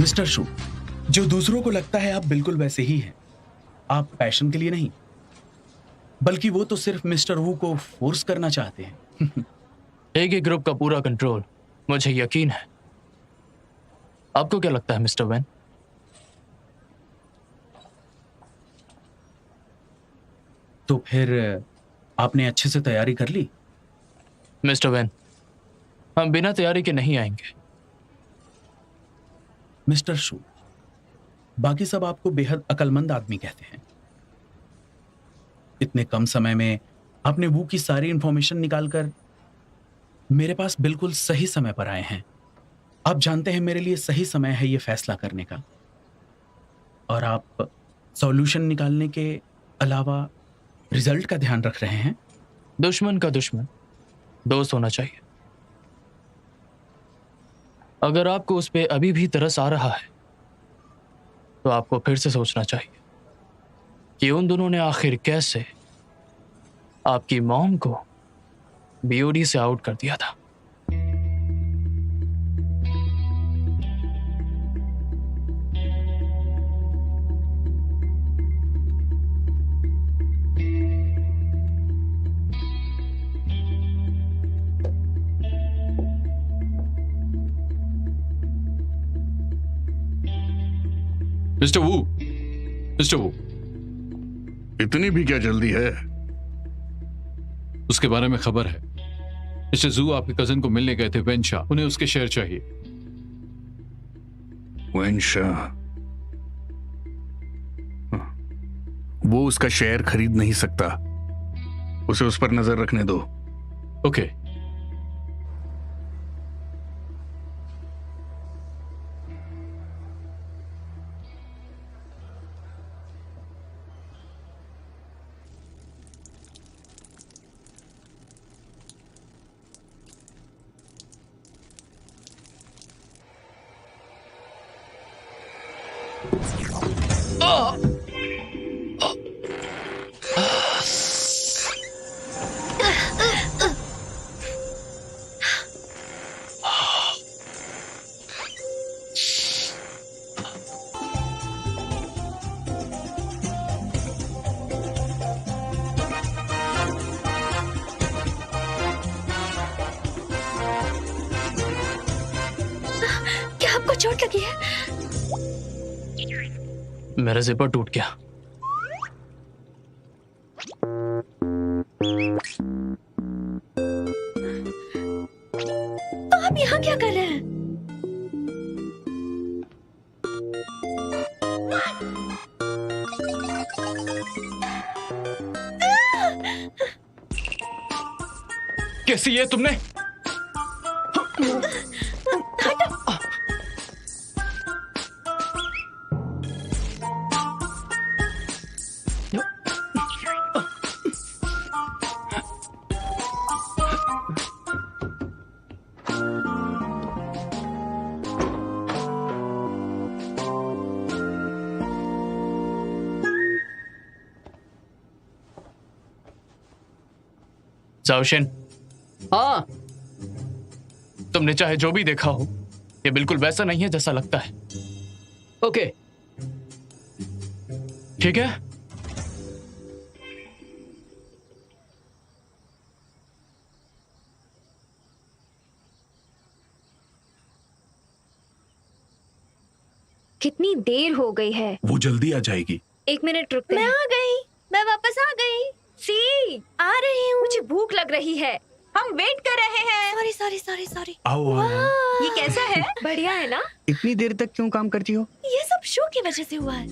Mister शू, जो दूसरों को लगता है आप बिल्कुल वैसे ही हैं। आप पैशन के लिए नहीं, बल्कि वो तो सिर्फ मिस्टर वू को फोर्स करना चाहते हैं। एक ही ग्रुप का पूरा कंट्रोल, मुझे यकीन है। आपको क्या लगता है मिस्टर वैन? तो फिर आपने अच्छे से तैयारी कर ली? मिस्टर वैन, हम बिना तैयारी के नहीं आएंगे। मिस्टर शू, बाकी सब आपको बेहद अक्लमंद आदमी कहते हैं। इतने कम समय में आपने वू की सारी इंफॉर्मेशन निकालकर मेरे पास बिल्कुल सही समय पर आए हैं। आप जानते हैं मेरे लिए सही समय है ये फैसला करने का। और आप सॉल्यूशन निकालने के अलावा रिजल्ट का ध्यान रख रहे हैं। दुश्मन का दुश्मन दोस्त होना चाहिए। अगर आपको उस पे अभी भी तरस आ रहा है तो आपको फिर से सोचना चाहिए कि उन दोनों ने आखिर कैसे आपकी मॉम को बीओडी से आउट कर दिया था। मिस्टर वू, मिस्टर वू, इतनी भी क्या जल्दी है? उसके बारे में खबर है। मिस्टर जू आपके कजन को मिलने गए थे, वेन शाह। उन्हें उसके शेयर चाहिए। वेन शाह? वो उसका शेयर खरीद नहीं सकता। उसे उस पर नजर रखने दो। ओके। क्या आपको चोट लगी है? मेरा जिपर टूट गया। तो आप यहाँ क्या कर रहे हैं? कैसी है तुमने? जाओशिन, हाँ, तुमने चाहे जो भी देखा हो, ये बिल्कुल वैसा नहीं है जैसा लगता है। ओके। ठीक है? कितनी देर हो गई है? वो जल्दी आ जाएगी। 1 मिनट रुकते हैं। मैं आ गई, मैं वापस आ गई। सी, आ रही हूँ। मुझे भूख लग रही है। हम वेट कर रहे हैं। Sorry sorry sorry sorry. आओ आओ। ये कैसा है? बढ़िया है ना? इतनी देर तक क्यों काम करती हो? ये सब शो की वजह से हुआ है।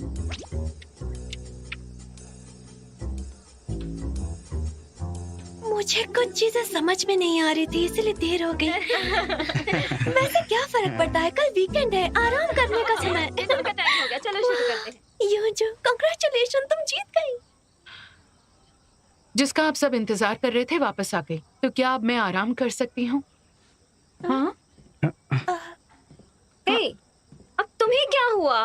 मुझे कुछ चीजें समझ में नहीं आ रही थी, इसलिए देर हो गई। वैसे क्या फर्क पड़ता है, कल वीकेंड है, आराम करने का समय। डिनर का टाइम हो गया, चलो शुरू करते हैं। यूजू, कांग्रेचुलेशन, तुम जीत गई। जिसका आप सब इंतजार कर रहे थे वापस आ गई। तो क्या अब मैं आराम कर सकती हूँ? हाँ? हे, अब तुम्हें क्या हुआ?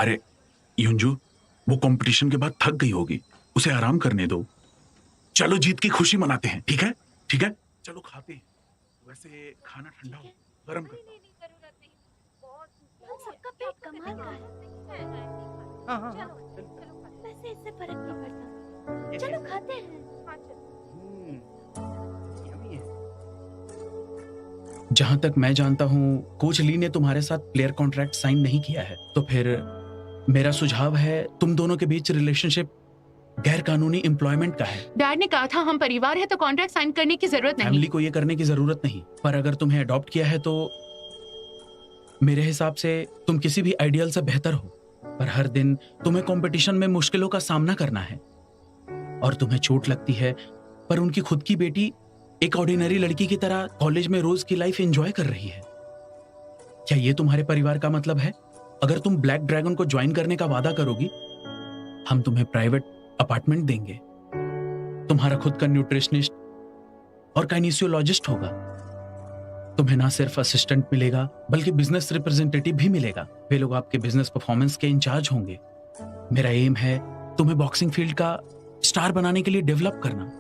अरे युंजू, वो कंपटीशन के बाद थक गई होगी, उसे आराम करने दो। चलो जीत की खुशी मनाते हैं। ठीक है, ठीक है, चलो खाते हैं। वैसे खाना ठंडा हो, गरम कर। हम सबका पेट कमाल का है। हाँ हाँ हाँ। वैसे इससे फर्क नहीं पड़ता। चलो खाते हैं। यम्मी है। जहां तक मैं जानता हूं कोच ली ने तुम्हारे साथ प्लेयर कॉन्ट्रैक्ट साइन नहीं किया है, तो फिर मेरा सुझाव है तुम दोनों के बीच रिलेशनशिप गैर कानूनी एम्प्लॉयमेंट का है। डैड ने कहा था हम परिवार है तो कॉन्ट्रैक्ट साइन करने की जरूरत नहीं। फैमिली को ये करने की जरूरत नहीं, पर अगर तुम्हें अडॉप्ट किया है तो मेरे हिसाब से तुम किसी भी आइडियल से बेहतर हो। पर हर दिन तुम्हें कंपटीशन में मुश्किलों का सामना करना है और तुम्हें चोट लगती है, पर उनकी खुद की बेटी एक ऑर्डिनरी लड़की की तरह कॉलेज में रोज की लाइफ एंजॉय कर रही है। क्या ये तुम्हारे परिवार का मतलब है? अगर तुम ब्लैक ड्रैगन को ज्वाइन करने का वादा करोगी, हम तुम्हें प्राइवेट अपार्टमेंट देंगे, तुम्हारा खुद का न्यूट्रिशनिस्ट और काइनेसियोलॉजिस्ट होगा। तुम्हें ना सिर्फ असिस्टेंट मिलेगा बल्कि बिजनेस रिप्रेजेंटेटिव भी मिलेगा। वे लोग आपके बिजनेस परफॉर्मेंस के इंचार्ज होंगे। मेरा एम है तुम्हें बॉक्सिंग फील्ड का स्टार बनाने के लिए डेवलप करना।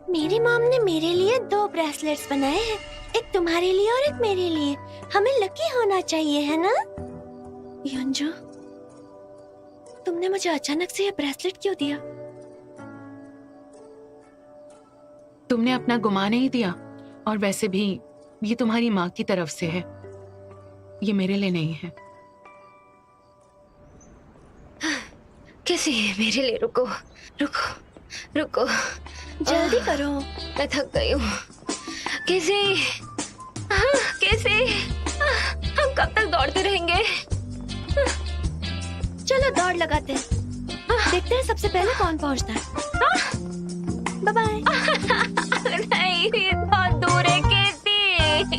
मेरी मॉम ने मेरे लिए 2 ब्रेसलेट्स बनाए हैं, एक तुम्हारे लिए और एक मेरे लिए। हमें लकी होना चाहिए, है ना? यंजू, तुमने मुझे अचानक से ये ब्रेसलेट क्यों दिया? तुमने अपना गुमा नहीं दिया, और वैसे भी ये तुम्हारी माँ की तरफ से है, ये मेरे लिए नहीं है। कैसे मेरे लिए? रुको रुको रुको, जल्दी करो। मैं थक गई हूँ। कैसे कैसे हम कब तक दौड़ते रहेंगे? चलो दौड़ लगाते हैं, देखते हैं सबसे पहले कौन पहुंचता है। Bye bye. नहीं, ये बहुत दूर है। कैसे?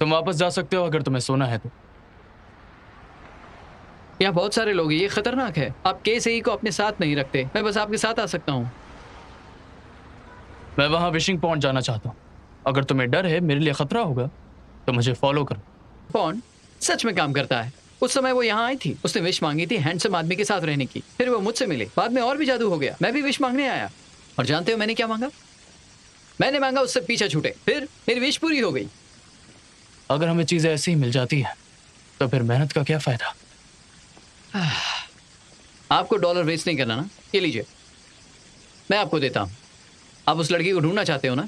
तुम वापस जा सकते हो अगर तुम्हें सोना है तो। यहाँ बहुत सारे लोग हैं, ये खतरनाक है। आप KSAE को अपने साथ नहीं रखते। मैं बस आपके साथ आ सकता हूँ। मैं वहां विशिंग पॉइंट जाना चाहता हूँ। अगर तुम्हें डर है मेरे लिए खतरा होगा तो मुझे फॉलो करो। पॉन्ड सच में काम करता है। उस समय वो यहाँ आई थी, उसने विश मांगी थी हैंडसम आदमी के साथ रहने की। फिर वो मुझसे मिली, बाद में और भी जादू हो गया। मैं भी विश मांगने आया, और जानते हो मैंने क्या मांगा? मैंने मांगा उससे पीछा छूटे, फिर मेरी विश पूरी हो गई। अगर हमें चीजें ऐसे ही मिल जाती है तो फिर मेहनत का क्या फायदा? आपको डॉलर वेस्ट नहीं करना ना, ये लीजिए, मैं आपको देता हूँ। आप उस लड़की को ढूंढना चाहते हो ना,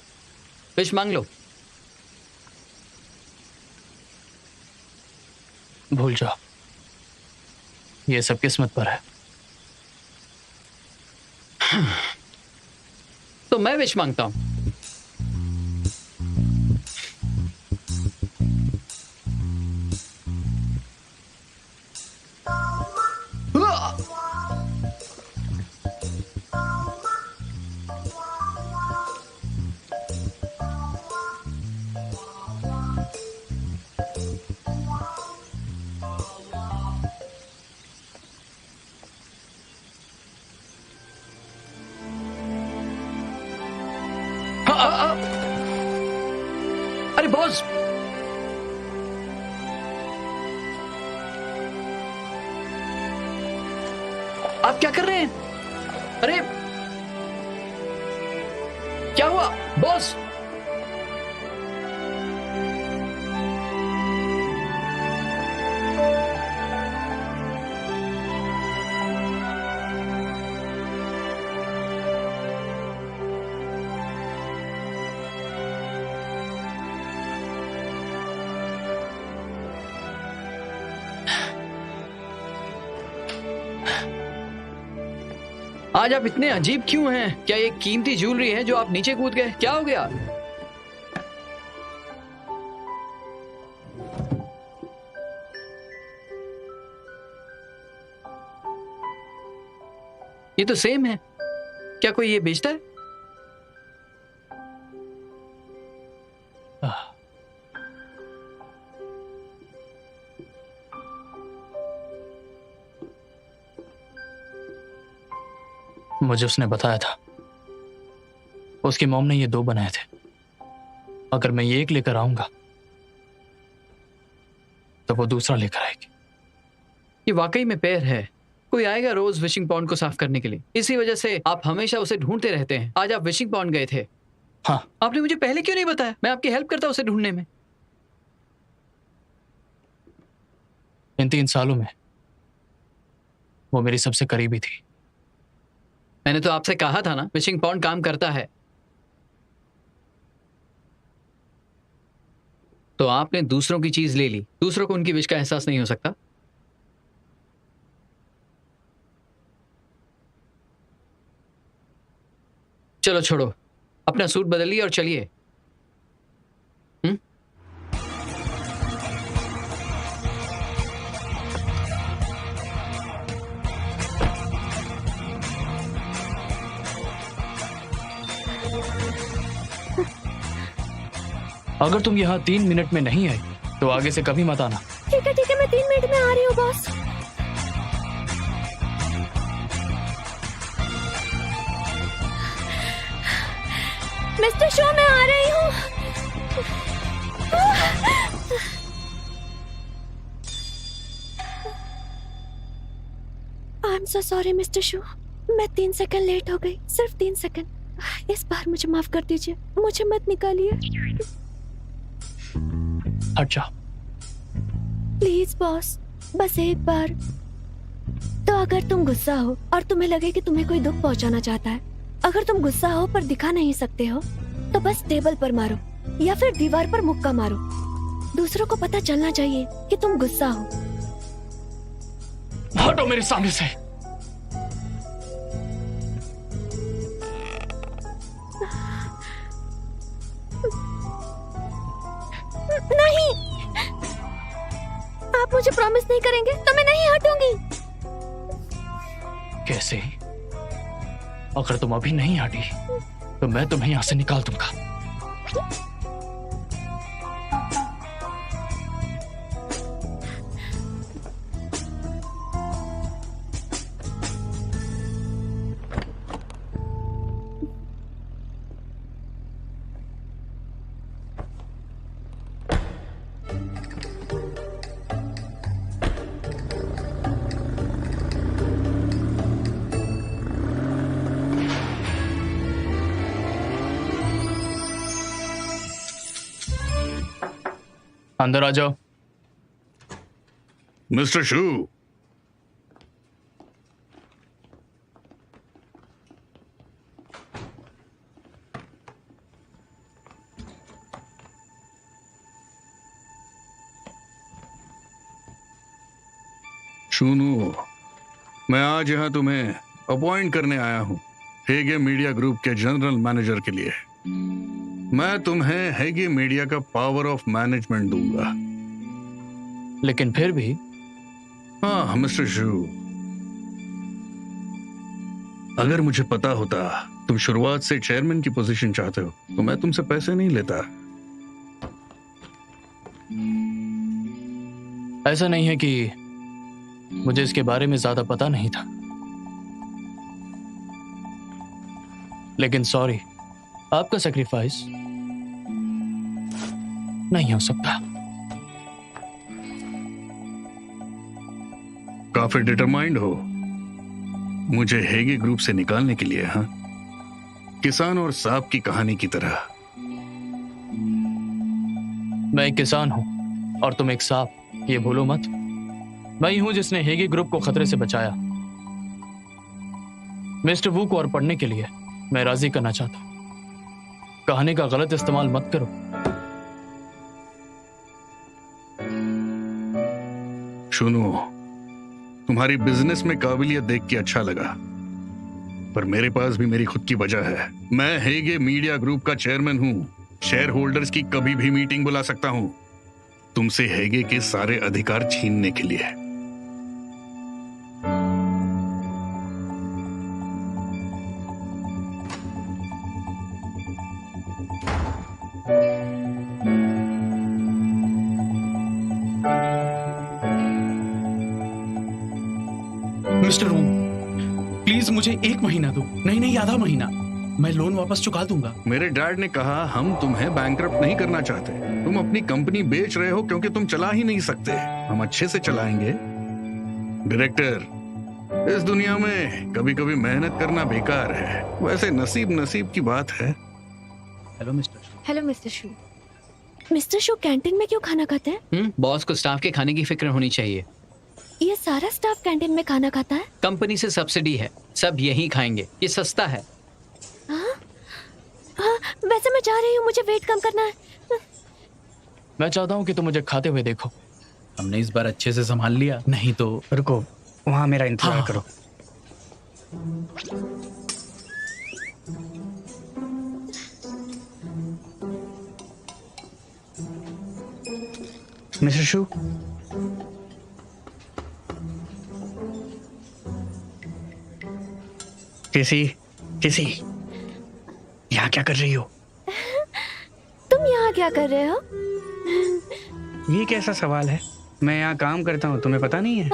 विश मांग लो। भूल जाओ, ये सब किस्मत पर है। तो मैं विश मांगता हूँ। अरे बॉस, आप क्या कर रहे हैं? अरे क्या हुआ बॉस? आज आप इतने अजीब क्यों हैं? क्या ये कीमती ज्वेलरी है जो आप नीचे कूद गए? क्या हो गया? ये तो सेम है। क्या कोई ये बेचता है? मुझे उसने बताया था उसकी मॉम ने ये 2 बनाए थे। अगर मैं ये एक लेकर आऊंगा तो वो दूसरा लेकर आएगी। ये वाकई में पेड़ है। कोई आएगा रोज विशिंग पॉन्ड को साफ करने के लिए। इसी वजह से आप हमेशा उसे ढूंढते रहते हैं। आज आप विशिंग पॉन्ड गए थे। हाँ, आपने मुझे पहले क्यों नहीं बताया? मैं आपकी हेल्प करता उसे ढूंढने में। इन 3 सालों में वो मेरी सबसे करीबी थी। मैंने तो आपसे कहा था ना, विशिंग पॉन्ड काम करता है। तो आपने दूसरों की चीज ले ली। दूसरों को उनकी विश का एहसास नहीं हो सकता। चलो छोड़ो, अपना सूट बदलिए और चलिए। अगर तुम यहाँ 3 मिनट में नहीं आई तो आगे से कभी मत आना। ठीक है, मैं 3 मिनट में आ रही हूँ बॉस। मिस्टर शो, मैं आ रही हूँ। I am so sorry mister show, मैं 3 सेकंड लेट हो गई। सिर्फ 3 सेकंड। इस बार मुझे माफ कर दीजिए। मुझे मत निकालिए हट जाओ। प्लीज बॉस, बस एक बार। तो अगर तुम गुस्सा हो और तुम्हें लगे कि तुम्हें कोई दुख पहुंचाना चाहता है, अगर तुम गुस्सा हो पर दिखा नहीं सकते हो, तो बस टेबल पर मारो या फिर दीवार पर मुक्का मारो। दूसरों को पता चलना चाहिए कि तुम गुस्सा हो। हटो मेरे सामने से। नहीं, आप मुझे प्रॉमिस नहीं करेंगे तो मैं नहीं हटूंगी। कैसे? अगर तुम अभी नहीं हटी तो मैं तुम्हें यहां से निकाल दूंगा। अंदर आ जाओ। मिस्टर शू, सुनो, मैं आज यहां तुम्हें अपॉइंट करने आया हूं हेगे मीडिया ग्रुप के जनरल मैनेजर के लिए। मैं तुम्हें हेगे मीडिया का पावर ऑफ मैनेजमेंट दूंगा। लेकिन फिर भी हाँ मिस्टर शू, अगर मुझे पता होता तुम शुरुआत से चेयरमैन की पोजीशन चाहते हो तो मैं तुमसे पैसे नहीं लेता। ऐसा नहीं है कि मुझे इसके बारे में ज्यादा पता नहीं था, लेकिन सॉरी, आपका सैक्रिफाइस नहीं हो सकता। काफी डिटरमाइंड हो मुझे हेगे ग्रुप से निकालने के लिए, हाँ? किसान और सांप की कहानी की तरह। मैं एक किसान हूं और तुम एक सांप, ये भूलो मत। मैं ही हूं जिसने हेगे ग्रुप को खतरे से बचाया। मिस्टर वू को और पढ़ने के लिए मैं राजी करना चाहता हूं। कहानी का गलत इस्तेमाल मत करो। सुनो, तुम्हारी बिजनेस में काबिलियत देख के अच्छा लगा, पर मेरे पास भी मेरी खुद की वजह है। मैं हेगे मीडिया ग्रुप का चेयरमैन हूं। शेयर होल्डर्स की कभी भी मीटिंग बुला सकता हूं, तुमसे हेगे के सारे अधिकार छीनने के लिए। मिस्टर वू, प्लीज मुझे 1 महीना दो, नहीं आधा महीना, मैं लोन वापस चुका दूंगा। मेरे डैड ने कहा हम तुम्हें बैंकरप्ट नहीं करना चाहते। तुम अपनी कंपनी बेच रहे हो क्योंकि तुम चला ही नहीं सकते। हम अच्छे से चलाएंगे। डायरेक्टर, इस दुनिया में कभी कभी मेहनत करना बेकार है। वैसे नसीब की बात है। हेलो मिस्टर शू। हेलो मिस्टर शू। मिस्टर शो कैंटीन में क्यों खाना खाते हैं? बॉस को स्टाफ के खाने की फिक्र होनी चाहिए। ये सारा स्टाफ कैंटीन में खाना खाता है? कंपनी से सब्सिडी है, सब यही खाएंगे, ये सस्ता है। हाँ, वैसे मैं जा रही हूँ, मुझे वेट कम करना है। मैं चाहता हूँ कि तुम मुझे खाते हुए देखो। हमने इस बार अच्छे से संभाल लिया, नहीं तो रुको, वहां मेरा इंतजार हाँ। करो। मिस्टर शू, किसी यहाँ क्या कर रही हो? तुम यहाँ क्या कर रहे हो? ये कैसा सवाल है? मैं यहाँ काम करता हूँ, तुम्हें पता नहीं है?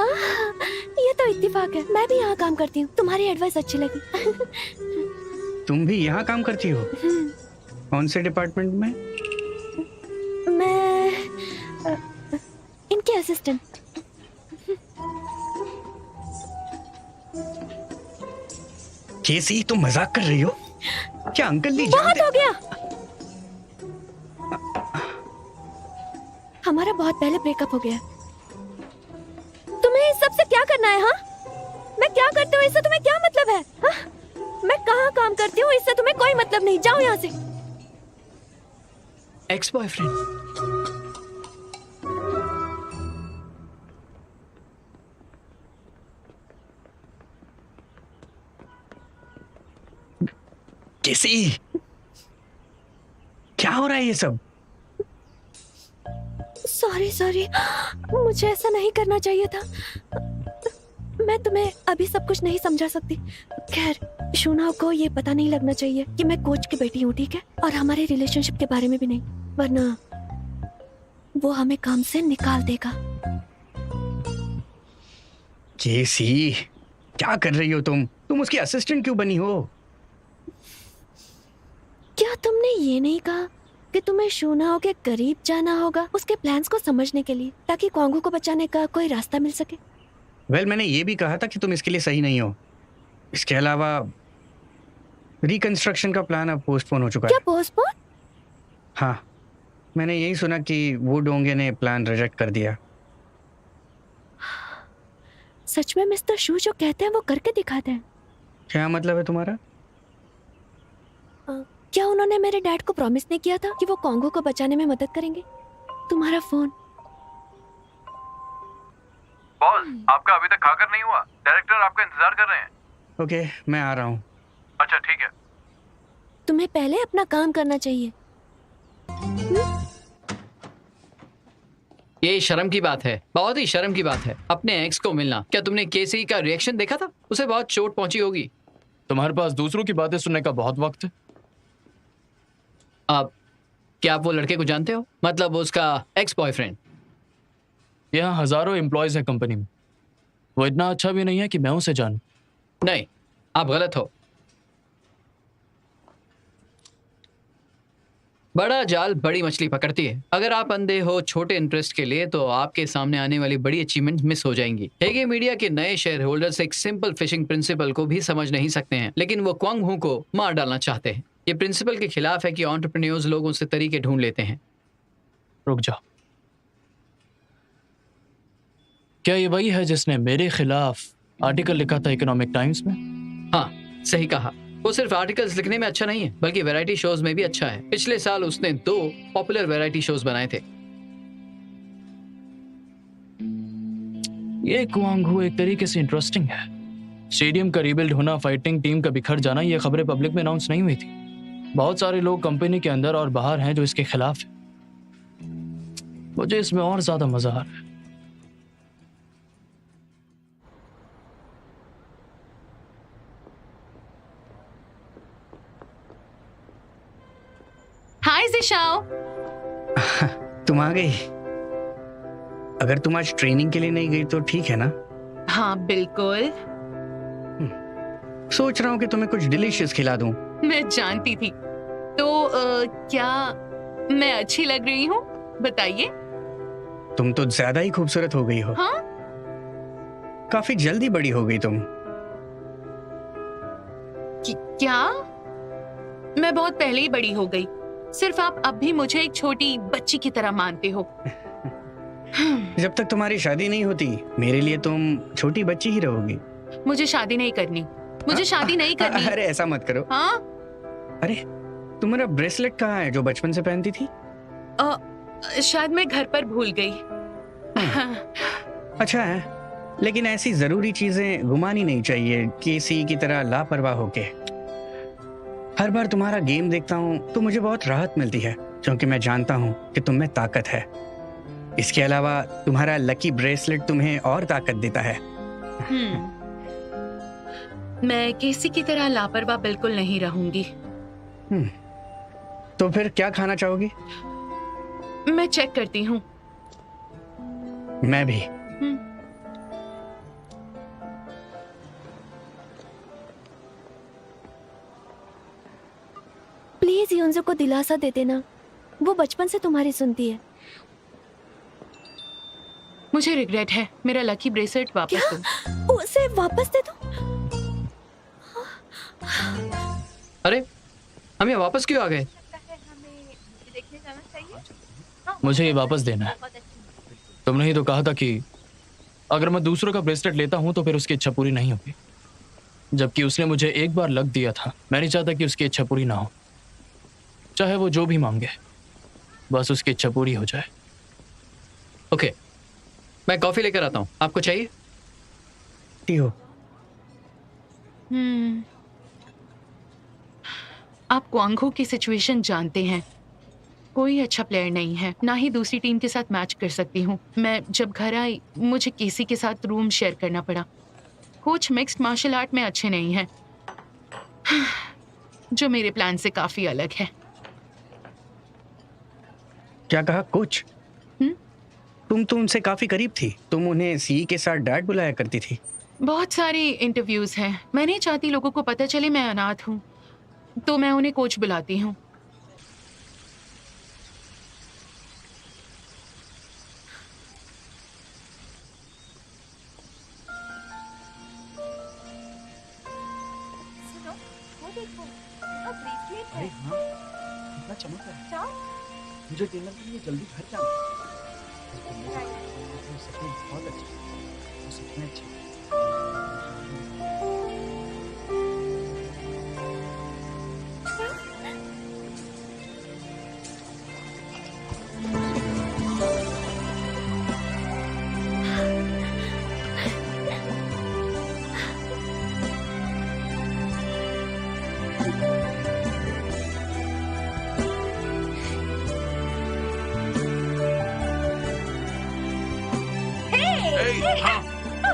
ये तो इत्तेफाक है, मैं भी यहाँ काम करती हूँ। तुम्हारी एडवाइस अच्छी लगी। तुम भी यहाँ काम करती हो? कौन से डिपार्टमेंट में? मैं इनके असिस्टेंट। केसी, तुम मजाक कर रही हो क्या? अंकल नहीं बहुत जानते? हो गया, हमारा बहुत पहले ब्रेकअप हो गया। तुम्हें इस सब से क्या करना है? हाँ, मैं क्या करती हूँ इससे तुम्हें क्या मतलब है? हाँ? मैं कहाँ काम करती हूँ इससे तुम्हें कोई मतलब नहीं। जाओ यहाँ से। Ex boyfriend. केसी, क्या हो रहा है ये सब? सॉरी, मुझे ऐसा नहीं करना चाहिए था। मैं तुम्हें अभी सब कुछ नहीं समझा सकती। खैर, शूनाव को ये पता नहीं लगना चाहिए कि मैं कोच की बेटी हूँ, ठीक है? और हमारे रिलेशनशिप के बारे में भी नहीं, वरना वो हमें काम से निकाल देगा। केसी, क्या कर रही हो तुम? तुम उसकी असिस्टेंट क्यों बनी हो? क्या तुमने ये नहीं कहा कि तुम्हें शूनाव के करीब जाना होगा उसके प्लान्स को समझने के लिए, ताकि क्वांगू को बचाने का कोई रास्ता मिल सके? वेल, मैंने ये भी कहा था कि तुम इसके लिए सही नहीं हो। इसके अलावा रिकंस्ट्रक्शन का प्लान अब पोस्टपोन हो चुका क्या है। पोस्टपोन? हाँ, मैंने यही सुना कि वो डोंगे ने प्लान रिजेक्ट कर दिया। सच में मिस्टर शू जो कहते हैं वो करके दिखाते हैं? क्या मतलब है तुम्हारा? क्या उन्होंने मेरे डैड को प्रॉमिस नहीं किया था कि वो कॉन्गो को बचाने में मदद करेंगे? तुम्हारा फोन। बॉस, आपका अभी तक खाकर नहीं हुआ। डायरेक्टर आपका इंतजार कर रहे हैं। ओके, मैं आ रहा हूँ। अच्छा ठीक है। तुम्हें पहले अपना काम करना चाहिए। ये शर्म की बात है, बहुत ही शर्म की बात है अपने एक्स को मिलना। क्या तुमने केसी का रिएक्शन देखा था? उसे बहुत चोट पहुंची होगी। तुम्हारे पास दूसरों की बातें सुनने का बहुत वक्त है। अब क्या आप वो लड़के को जानते हो? मतलब उसका एक्स बॉयफ्रेंड। यहाँ हजारों एम्प्लॉयज हैं कंपनी में, वो इतना अच्छा भी नहीं है कि मैं उसे जानूं। नहीं, आप गलत हो। बड़ा जाल बड़ी मछली पकड़ती है। अगर आप अंधे हो छोटे इंटरेस्ट के लिए, तो आपके सामने आने वाली बड़ी अचीवमेंट मिस हो जाएंगी। हेगे मीडिया के नए शेयर होल्डर्स एक सिंपल फिशिंग प्रिंसिपल को भी समझ नहीं सकते हैं, लेकिन वो क्वांग हू को मार डालना चाहते हैं। ये प्रिंसिपल के खिलाफ है कि एंटरप्रेन्योर्स लोगों से तरीके ढूंढ लेते हैं। रुक जाओ, क्या ये वही है जिसने मेरे खिलाफ आर्टिकल लिखा था इकोनॉमिक टाइम्स में? हाँ, सही कहा। वो सिर्फ आर्टिकल्स लिखने में अच्छा नहीं है, बल्कि वैरायटी शोज में भी अच्छा है। पिछले साल उसने 2 पॉपुलर वैरायटी शोज बनाए थे। ये क्वांग हू एक तरीके से इंटरेस्टिंग है। स्टेडियम का रीबिल्ड होना, फाइटिंग टीम का बिखर जाना, ये खबरें पब्लिक में अनाउंस नहीं हुई थी। बहुत सारे लोग कंपनी के अंदर और बाहर हैं जो इसके खिलाफ हैं। मुझे इसमें और ज्यादा मजा आ रहा है। हाय जिशाओ। तुम आ गई। अगर तुम आज ट्रेनिंग के लिए नहीं गई तो ठीक है ना? हाँ बिल्कुल। सोच रहा हूँ कि तुम्हें कुछ डिलीशियस खिला दूं। मैं जानती थी। तो क्या मैं अच्छी लग रही हूँ? बताइए। तुम तो ज्यादा ही खूबसूरत हो गई हो। हाँ? काफी जल्दी बड़ी हो गई तुम। क्या? मैं बहुत पहले ही बड़ी हो गई। सिर्फ आप अब भी मुझे एक छोटी बच्ची की तरह मानते हो। जब तक तुम्हारी शादी नहीं होती मेरे लिए तुम छोटी बच्ची ही रहोगी। मुझे शादी नहीं करनी। मुझे शादी नहीं करनी। अरे ऐसा मत करो। हाँ? अरे तुम्हारा ब्रेसलेट कहाँ है जो बचपन से पहनती थी? शायद मैं घर पर भूल गई। अच्छा है, लेकिन ऐसी जरूरी चीजें गुमानी नहीं चाहिए किसी की तरह लापरवाह होके। हर बार तुम्हारा गेम देखता हूँ तो मुझे बहुत राहत मिलती है, क्योंकि मैं जानता हूँ कि तुम में ताकत है। इसके अलावा तुम्हारा लकी ब्रेसलेट तुम्हें और ताकत देता है। मैं किसी की तरह लापरवाह बिल्कुल नहीं रहूंगी। तो फिर क्या खाना चाहोगी? मैं चेक करती हूँ। मैं भी। प्लीज योंजो को दिलासा दे देना, वो बचपन से तुम्हारी सुनती है। मुझे रिग्रेट है। मेरा लकी ब्रेसलेट वापस दो। उसे वापस दे दो। अरे हम यहाँ वापस क्यों आ गए? मुझे ये वापस देना है। तुमने ही तो कहा था कि अगर मैं दूसरों का ब्रेसलेट लेता हूं तो फिर उसकी इच्छा पूरी नहीं होगी, जबकि उसने मुझे एक बार लक दिया था। मैं नहीं चाहता कि उसकी इच्छा पूरी ना हो, चाहे वो जो भी मांगे, बस उसकी इच्छा पूरी हो जाए। ओके, मैं कॉफी लेकर आता हूँ। आपको चाहिए? हो। आप क्वांगहो की सिचुएशन जानते हैं। कोई अच्छा प्लेयर नहीं है, ना ही दूसरी टीम के साथ मैच कर सकती हूँ। मैं जब घर आई मुझे केसी के साथ रूम शेयर करना पड़ा। कोच मिक्स्ड मार्शल आर्ट में अच्छे नहीं हैं, जो मेरे प्लान से काफी अलग है। क्या कहा कोच? तुम तो उनसे काफी करीब थी। तुम उन्हें सी के साथ डैड बुलाया करती थी। बहुत सारी इंटरव्यूज हैं। मैं नहीं चाहती लोगों को पता चले मैं अनाथ हूँ, तो मैं उन्हें कोच बुलाती हूँ। अरे हाँ, कितना चमक रहा है। मुझे डिनर के लिए जल्दी घर जाना है। सच में बहुत अच्छा, सच में अच्छा। हाँ,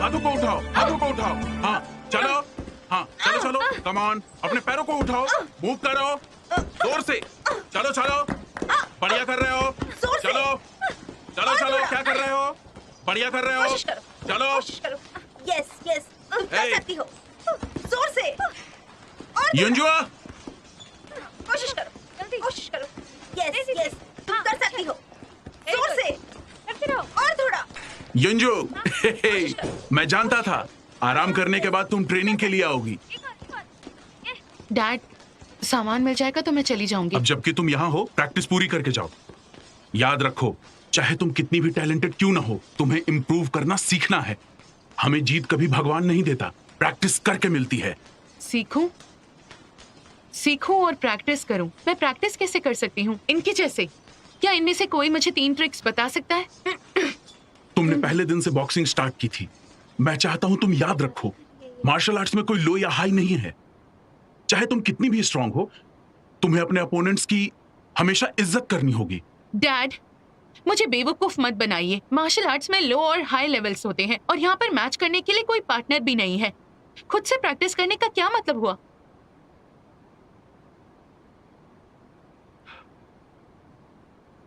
हाथों को उठाओ, हाथों को उठाओ। हाँ चलो, हाँ चलो चलो, कम ऑन, अपने पैरों को उठाओ, मूव करो, जोर से, चलो चलो, बढ़िया कर रहे हो, चलो चलो चलो, क्या कर रहे हो, बढ़िया कर रहे हो, चलो। यस यस, तुम कर सकती हो, जोर से। युंजुआ, कोशिश करो, जल्दी कोशिश करो। यस यस, तुम कर सकती हो, जोर से, करते रहो, और थोड़ा। युंजू, मैं जानता था आराम करने के बाद तुम ट्रेनिंग के लिए आओगी। डैड, सामान मिल जाएगा तो मैं चली जाऊंगी। अब जबकि तुम यहाँ हो, प्रैक्टिस पूरी करके जाओ। याद रखो, चाहे तुम कितनी भी टैलेंटेड क्यों ना हो, तुम्हें इम्प्रूव करना सीखना है। हमें जीत कभी भगवान नहीं देता, प्रैक्टिस करके मिलती है। सीखूं? सीखूं और प्रैक्टिस करूं? मैं प्रैक्टिस कैसे कर सकती हूँ इनकी जैसे? क्या इनमें से कोई मुझे 3 ट्रिक्स बता सकता है? तुमने पहले दिन से बॉक्सिंग स्टार्ट की थी। मैं चाहता हूं तुम याद रखो, मार्शल आर्ट्स में कोई लो या हाई नहीं है। चाहे तुम कितनी भी स्ट्रांग हो, तुम्हें अपने अपोनेंट्स की हमेशा इज्जत करनी होगी। डैड, मुझे बेवकूफ मत बनाइए। मार्शल आर्ट्स में लो और हाई लेवल्स होते हैं, और यहाँ पर मैच करने के लिए कोई पार्टनर भी नहीं है। खुद से प्रैक्टिस करने का क्या मतलब हुआ?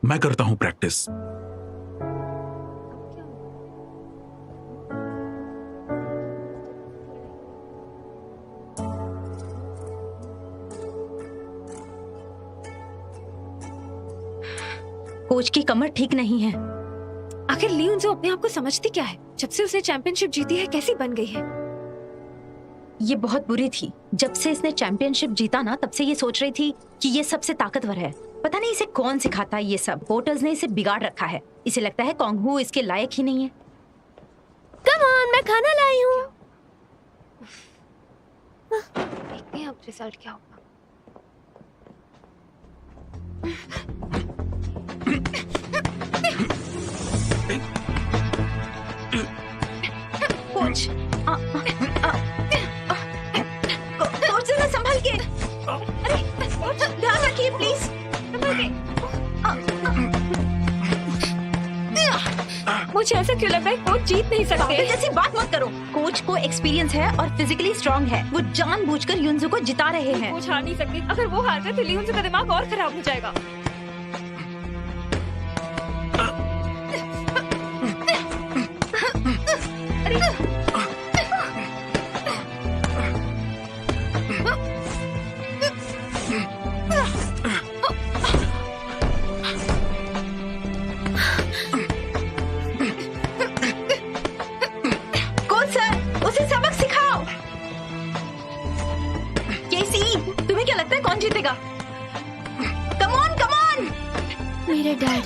मैं करता हूं प्रैक्टिस। कोच की कमर ठीक नहीं है। आखिर ली उनसे अपने आप को समझती क्या है? जब से उसने चैंपियनशिप जीती है कैसी बन गई है? ये बहुत बुरी थी। जब से इसने चैंपियनशिप जीता ना, तब से ये सोच रही थी कि ये सबसे ताकतवर है। पता नहीं इसे कौन सिखाता है ये सब। वोटर्स ने इसे बिगाड़ रखा है। इसे लगता है कोंगहू इसके लायक ही नहीं है। कम ऑन, मैं खाना लाई हूँ। देखते हैं अब रिजल्ट क्या होगा। कोच, कोच जरा संभल के। अरे कोच, ध्यान रखिए प्लीज। संभल के। मुझे ऐसा क्यों लग रहा है कोच जीत नहीं सकते? जैसी बात मत करो। कोच को एक्सपीरियंस है और फिजिकली स्ट्रांग है। वो जानबूझकर युनजू को जिता रहे हैं। कोच हार नहीं सकते। अगर वो हार गए तो ली उनसे का दिमाग और खराब हो जाएगा। कोच सर, उसे सबक सिखाओ। केसी, तुम्हें क्या लगता है कौन जीतेगा? Come on, come on. मेरे डैड।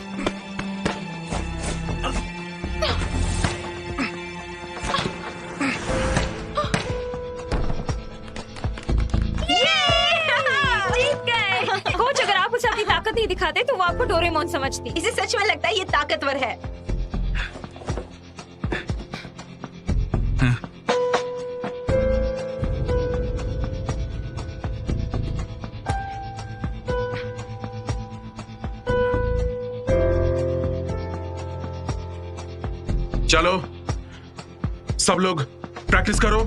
कोच, अगर आप उसे अपनी ताकत नहीं दिखाते तो वो आपको डोरेमोन समझती। इसे सच में लगता है ये ताकतवर है। चलो सब लोग प्रैक्टिस करो।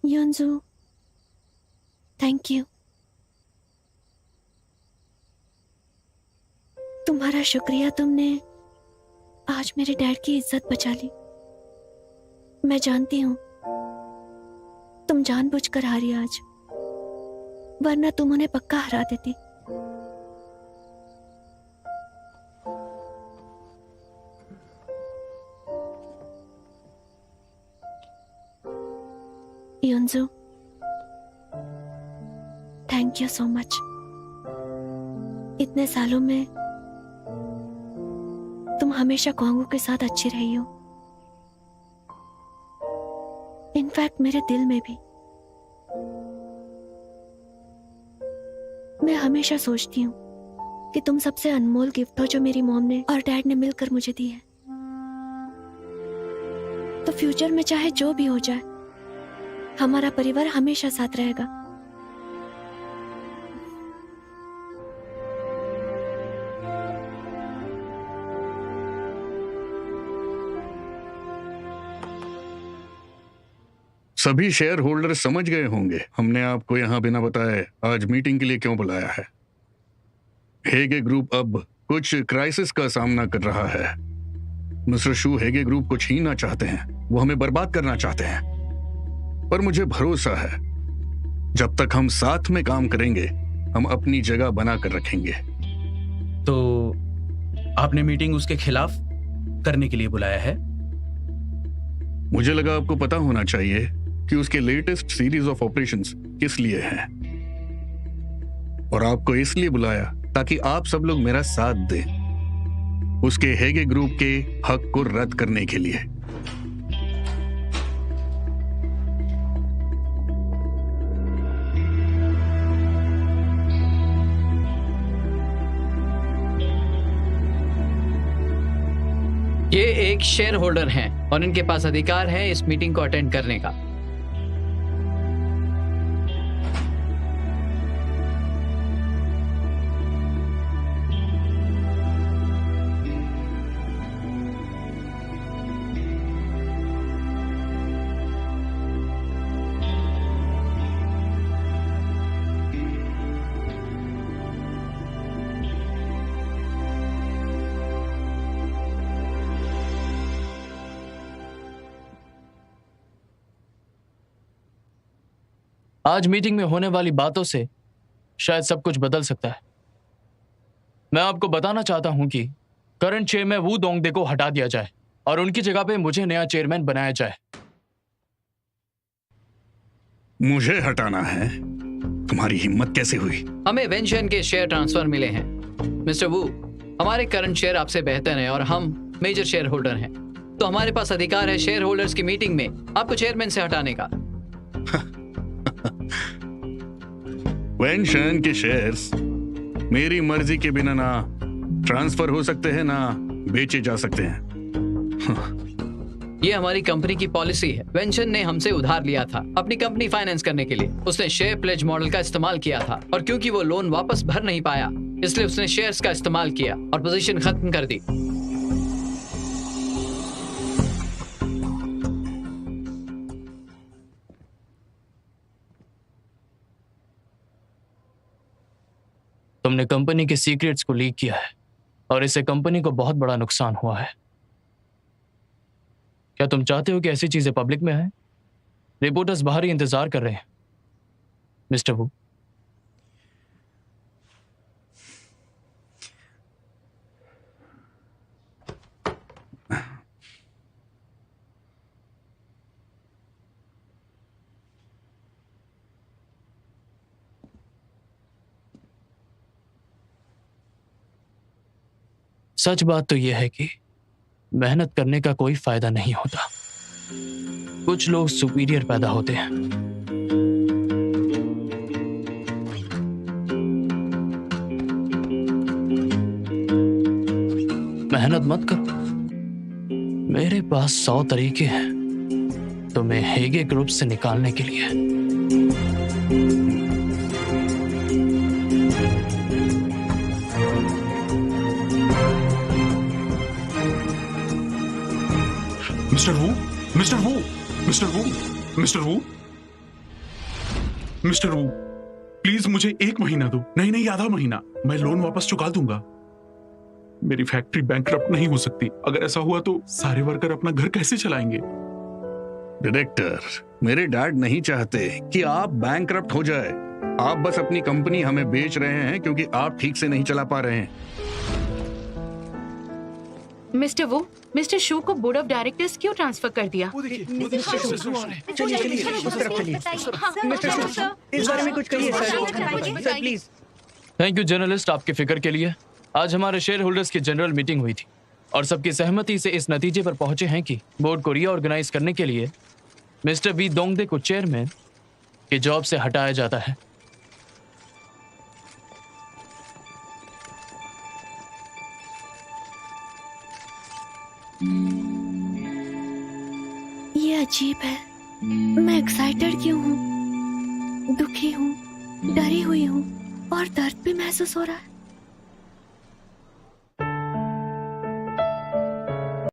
युनजू, थैंक यू। तुम्हारा शुक्रिया, तुमने आज मेरे डैड की इज्जत बचा ली। मैं जानती हूँ तुम जानबूझकर हारी आज, वरना तुम उन्हें पक्का हरा देती। युनजू, थैंक यू सो मच। इतने सालों में तुम हमेशा कोंगहू के साथ अच्छी रही हो। इनफैक्ट मेरे दिल में भी। मैं हमेशा सोचती हूँ कि तुम सबसे अनमोल गिफ्ट हो जो मेरी मॉम ने और डैड ने मिलकर मुझे दी है। तो फ्यूचर में चाहे जो भी हो जाए, हमारा परिवार हमेशा साथ रहेगा। सभी शेयर होल्डर समझ गए होंगे हमने आपको यहां बिना बताए आज मीटिंग के लिए क्यों बुलाया है। हेगे ग्रुप अब कुछ क्राइसिस का सामना कर रहा है। मिस्टर शू हेगे ग्रुप को छीनना चाहते हैं, वो हमें बर्बाद करना चाहते हैं। पर मुझे भरोसा है जब तक हम साथ में काम करेंगे हम अपनी जगह बना कर रखेंगे। तो आपने मीटिंग उसके खिलाफ करने के लिए बुलाया है? मुझे लगा आपको पता होना चाहिए कि उसके लेटेस्ट सीरीज ऑफ ऑपरेशंस किस लिए हैं, और आपको इसलिए बुलाया ताकि आप सब लोग मेरा साथ दें उसके हेगे ग्रुप के हक को रद्द करने के लिए। ये एक शेयर होल्डर हैं और इनके पास अधिकार है इस मीटिंग को अटेंड करने का। आज मीटिंग में होने वाली बातों से शायद सब कुछ बदल सकता है। मैं आपको बताना चाहता हूं कि करंट चेयरमैन वू दोंगदे को हटा दिया जाए और उनकी जगह पे मुझे नया चेयरमैन बनाया जाए। मुझे हटाना है? तुम्हारी हिम्मत कैसे हुई? हमें वेंशन के शेयर ट्रांसफर मिले हैं मिस्टर वू। हमारे करंट शेयर आपसे बेहतर हैं और हम मेजर शेयर होल्डर हैं, तो हमारे पास अधिकार है शेयर होल्डर्स की मीटिंग में आपको चेयरमैन से हटाने का। वेंशन के शेयर्स मेरी मर्जी के बिना ना ट्रांसफर हो सकते हैं ना बेचे जा सकते हैं। ये हमारी कंपनी की पॉलिसी है। वेंशन ने हमसे उधार लिया था अपनी कंपनी फाइनेंस करने के लिए। उसने शेयर प्लेज मॉडल का इस्तेमाल किया था और क्योंकि वो लोन वापस भर नहीं पाया इसलिए उसने शेयर्स का इस्तेमाल किया और पोजीशन खत्म कर दी। तुमने कंपनी के सीक्रेट्स को लीक किया है और इससे कंपनी को बहुत बड़ा नुकसान हुआ है। क्या तुम चाहते हो कि ऐसी चीजें पब्लिक में आए? रिपोर्टर्स बाहर ही इंतजार कर रहे हैं मिस्टर वू। सच बात तो यह है कि मेहनत करने का कोई फायदा नहीं होता। कुछ लोग सुपीरियर पैदा होते हैं। मेहनत मत करो। मेरे पास 100 तरीके हैं तुम्हें हेगे ग्रुप से निकालने के लिए। Mister Wu, mister Wu, mister Wu, mister Wu, mister Wu, please मुझे 1 महीना दो। नहीं, आधा महीना। मैं लोन वापस चुका दूंगा। मेरी फैक्ट्री बैंकरप्ट नहीं हो सकती। अगर ऐसा हुआ तो सारे वर्कर अपना घर कैसे चलाएंगे? डायरेक्टर, मेरे डैड नहीं चाहते कि आप बैंकरप्ट हो जाए। आप बस अपनी कंपनी हमें बेच रहे हैं क्योंकि आप ठीक से नहीं चला पा रहे हैं। मिस्टर वो, मिस्टर शू को बोर्ड ऑफ डायरेक्टर्स क्यों ट्रांसफर कर दिया? चलिए उस तरफ चलिए। मिस्टर शू, इस बारे में कुछ कहिए sir please. Thank you journalist आपके फिक्र के लिए। आज हमारे शेयर होल्डर्स की जनरल मीटिंग हुई थी और सबकी सहमति से इस नतीजे पर पहुंचे हैं कि बोर्ड को रीऑर्गेनाइज करने के लिए मिस्टर वी दोंगदे को चेयरमैन की जॉब से हटाया जाता है। ये अजीब है। मैं एक्साइटेड क्यों हूँ, दुखी हूँ, डरी हुई हूँ और दर्द भी महसूस हो रहा है।